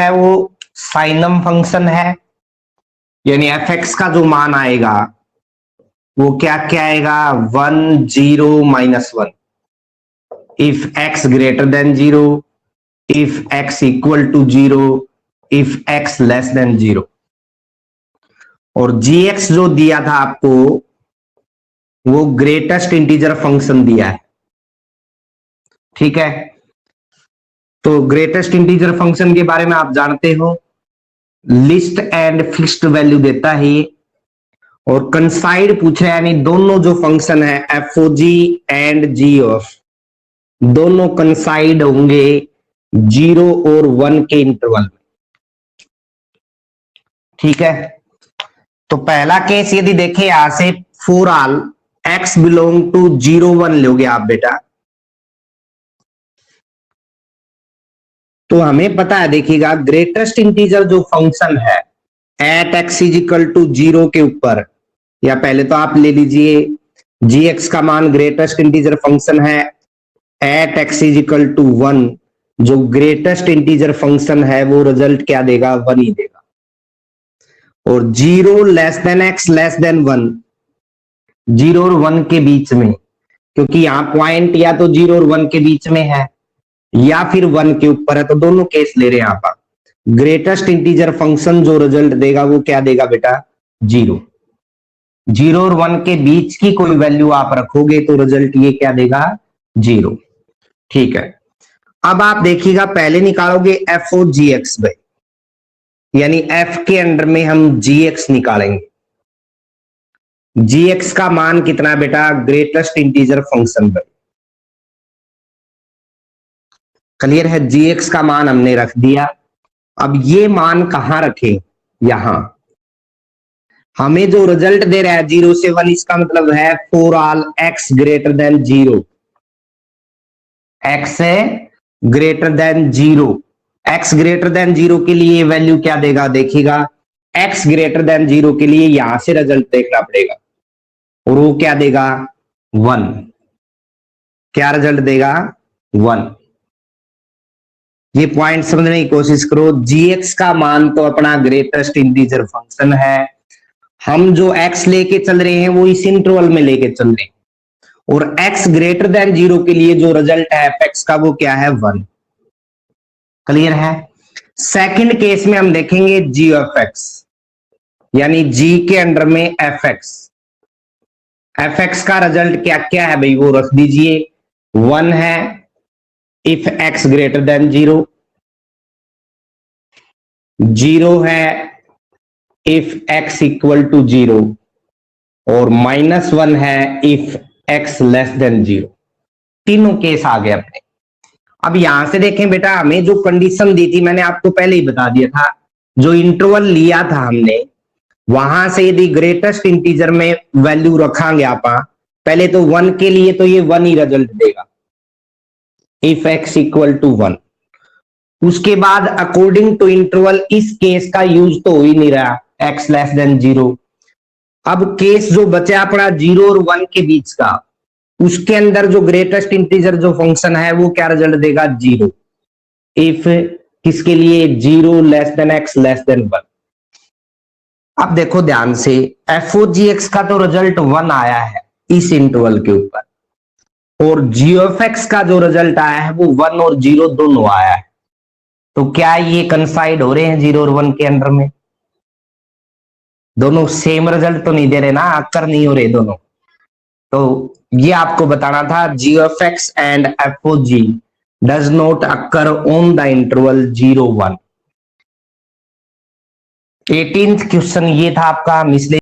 है वो साइनम फंक्शन है, यानी एफ एक्स का जो मान आएगा वो क्या क्या आएगा, 1 0 -1 if x greater than 0, if x equal to 0, if x less than 0। और जी एक्स जो दिया था आपको वो ग्रेटेस्ट इंटीजर फंक्शन दिया है, ठीक है। तो ग्रेटेस्ट इंटीजर फंक्शन के बारे में आप जानते हो, लिस्ट एंड फिक्स्ड वैल्यू देता है ये, और कंसाइड पूछ रहा है, यानी दोनों जो फंक्शन है F O G and G of, दोनों कंसाइड होंगे 0 और 1 के इंटरवल में, ठीक है। तो पहला केस यदि देखें यहां से, for all x belong to 0 1 लोगे आप बेटा, तो हमें पता है, देखिएगा ग्रेटेस्ट इंटीजर जो फंक्शन है at x is equal to 0 के ऊपर, या पहले तो आप ले लीजिए जी एक्स का मान ग्रेटेस्ट इंटीजर फंक्शन है at x is equal to 1, जो ग्रेटेस्ट इंटीजर फंक्शन है वो रिजल्ट क्या देगा, 1 ही देगा। और 0 less than x less then 1, 0 और 1 के बीच में, क्योंकि यहां पॉइंट या तो 0 और 1 के बीच में है या फिर 1 के ऊपर है, तो दोनों केस ले रहे हैं आप। ग्रेटेस्ट इंटीजर फंक्शन जो रिजल्ट देगा वो क्या देगा बेटा, 0। 0 और 1 के बीच की कोई वैल्यू आप रखोगे तो रिजल्ट ये क्या देगा, 0, ठीक है। अब आप देखिएगा पहले निकालोगे F O G X by, यानी एफ के अंडर में हम जी एक्स निकालेंगे। जी एक्स का मान कितना बेटा, greatest integer function by, clear है। जी एक्स का मान हमने रख दिया। अब ये मान कहां रखें, यहां। हमें जो रिजल्ट दे रहा है 0 से 1, इसका मतलब है for all x greater than 0, x greater than 0, x greater than 0 के लिए वैल्यू क्या देगा, देखिएगा एक्स ग्रेटर देन 0 के लिए यहां से रिजल्ट देखना पड़ेगा, और वो क्या देगा, 1। क्या रिजल्ट देगा, 1। ये पॉइंट समझने की कोशिश करो। जी एक्स का मान तो अपना ग्रेटेस्ट इंटीजर फंक्शन है, हम जो एक्स लेके चल रहे हैं वो इस इंटरवल में लेके चल रहे हैं, और x ग्रेटर देन 0 के लिए जो रिजल्ट है एफ एक्स का वो क्या है, 1। क्लियर है। सेकंड केस में हम देखेंगे जी ऑफ एक्स, यानी g के अंडर में एफ एक्स। एफ एक्स का रिजल्ट क्या क्या है भाई, वो रख दीजिए। 1 है इफ x ग्रेटर देन 0, 0 है इफ x इक्वल टू 0, और -1 है इफ x लेस देन 0। तीनों केस आ गए अपने। अब यहां से देखें बेटा, हमें जो कंडीशन दी थी मैंने आपको पहले ही बता दिया था, जो इंटरवल लिया था हमने, वहां से यदि ग्रेटेस्ट इंटीजर में वैल्यू रखांगे आप, पहले तो 1 के लिए तो ये 1 ही रिजल्ट देगा इफ x इक्वल टू 1। उसके बाद अकॉर्डिंग टू इंटरवल इस केस का यूज तो हो ही नहीं रहा, x लेस देन 0। अब केस जो बचा अपना 0 और 1 के बीच का, उसके अंदर जो ग्रेटेस्ट इंटीजर जो फंक्शन है वो क्या रिजल्ट देगा, 0, इफ किसके लिए, 0 less than x less than 1। अब देखो ध्यान से, एफ ओ जी एक्स का तो रिजल्ट 1 आया है इस इंटरवल के ऊपर, और जी ऑफ एक्स का जो रिजल्ट आया है वो 1 और 0 दोनों आया है। तो क्या ये कंसाइड हो रहे हैं 0 और 1 के अंदर में, दोनों सेम रिजल्ट तो नहीं दे रहे ना, अक्कर नहीं हो रहे दोनों। तो ये आपको बताना था, G of X and F O G does not occur on the interval 0 1। 18th question ये था आपका मिसले